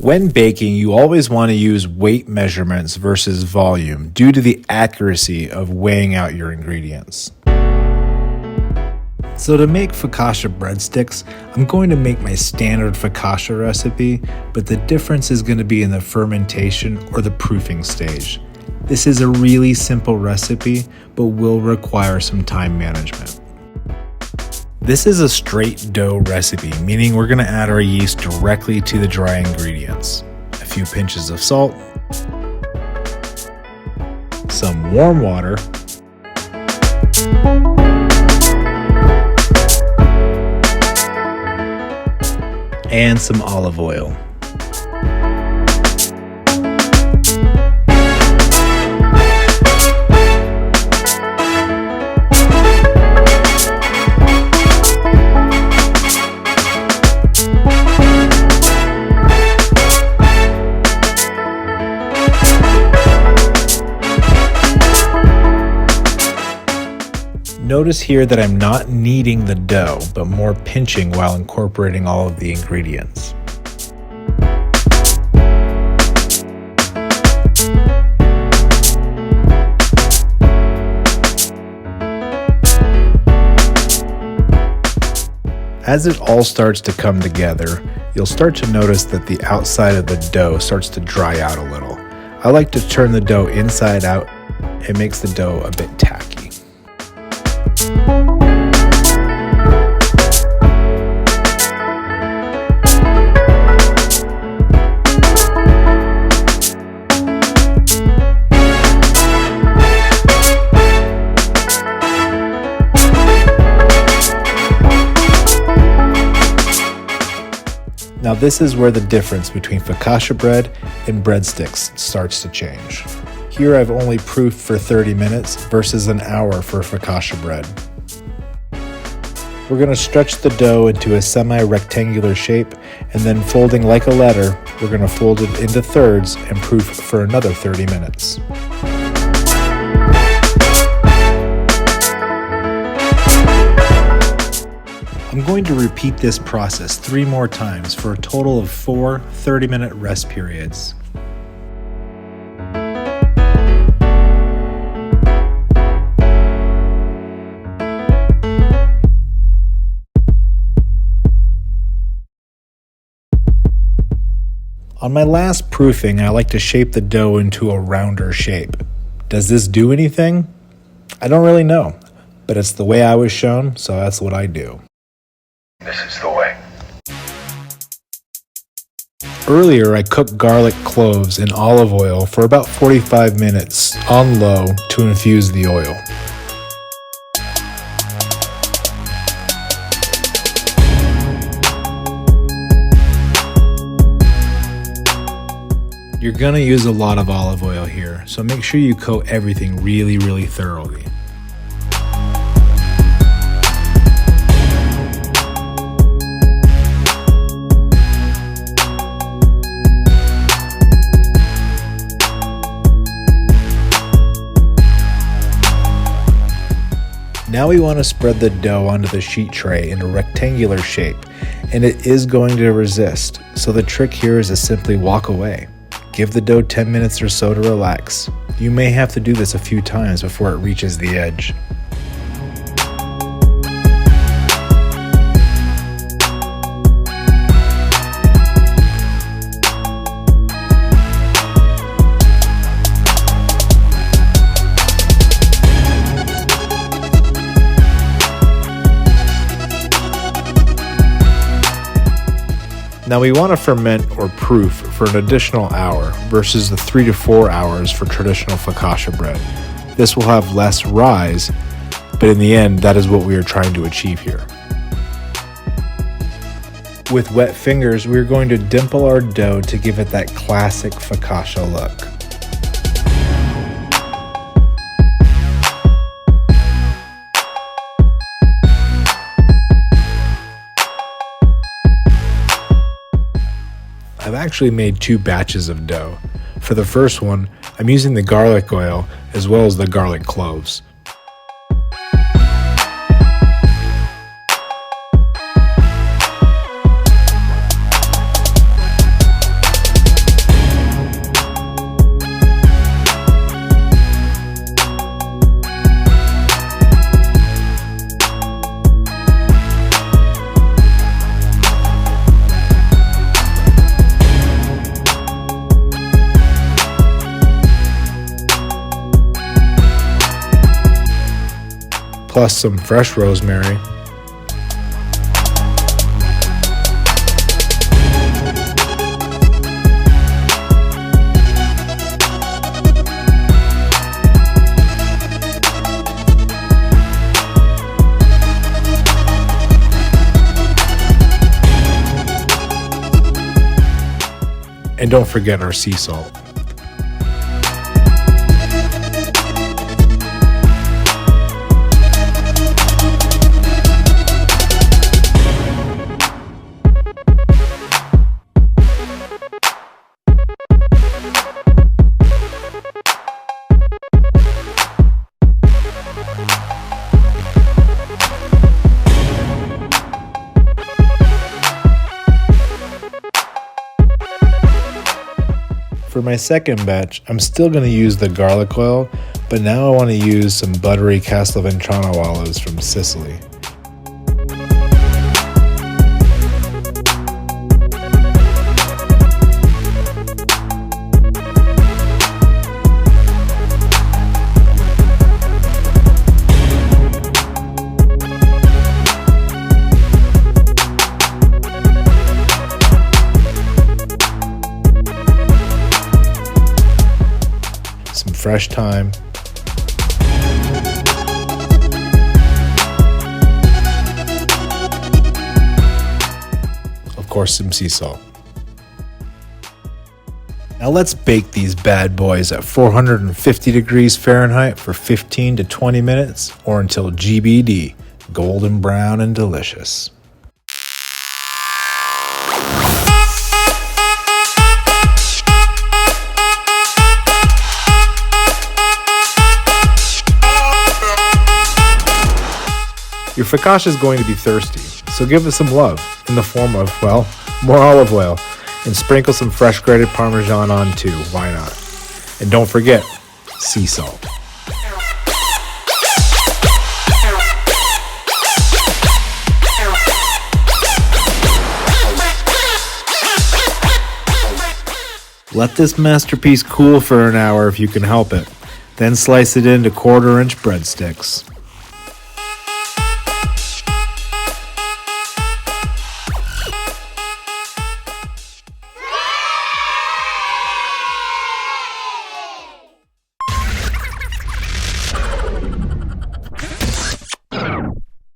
When baking, you always want to use weight measurements versus volume due to the accuracy of weighing out your ingredients. So to make focaccia breadsticks, I'm going to make my standard focaccia recipe, but the difference is going to be in the fermentation or the proofing stage. This is a really simple recipe, but will require some time management. This is a straight dough recipe, meaning we're going to add our yeast directly to the dry ingredients. A few pinches of salt, some warm water, and some olive oil. Notice here that I'm not kneading the dough, but more pinching while incorporating all of the ingredients. As it all starts to come together, you'll start to notice that the outside of the dough starts to dry out a little. I like to turn the dough inside out. It makes the dough a bit tacky. Now this is where the difference between focaccia bread and breadsticks starts to change. Here I've only proofed for 30 minutes versus an hour for focaccia bread. We're going to stretch the dough into a semi-rectangular shape, and then folding like a letter, we're going to fold it into thirds and proof for another 30 minutes. I'm going to repeat this process 3 more times for a total of 4 30-minute rest periods. On my last proofing, I like to shape the dough into a rounder shape. Does this do anything? I don't really know, but it's the way I was shown, so that's what I do. This is the way. Earlier, I cooked garlic cloves in olive oil for about 45 minutes on low to infuse the oil. You're gonna use a lot of olive oil here, so make sure you coat everything really thoroughly. Now we want to spread the dough onto the sheet tray in a rectangular shape, and it is going to resist, so the trick here is to simply walk away. Give the dough 10 minutes or so to relax. You may have to do this a few times before it reaches the edge. Now we want to ferment or proof for an additional hour versus the 3 to 4 hours for traditional focaccia bread. This will have less rise, but in the end, that is what we are trying to achieve here. With wet fingers, we are going to dimple our dough to give it that classic focaccia look. I've actually made 2 batches of dough. For the first one, I'm using the garlic oil as well as the garlic cloves. plus some fresh rosemary. And don't forget our sea salt. For my second batch, I'm still going to use the garlic oil, but now I want to use some buttery Castelvetrano olives from Sicily. Some fresh thyme, of course some sea salt. Now let's bake these bad boys at 450 degrees Fahrenheit for 15 to 20 minutes or until GBD, golden brown and delicious. Your focaccia is going to be thirsty, so give it some love in the form of, well, more olive oil, and sprinkle some fresh grated Parmesan on too, why not? And don't forget, sea salt. Let this masterpiece cool for an hour if you can help it, then slice it into 1/4-inch breadsticks.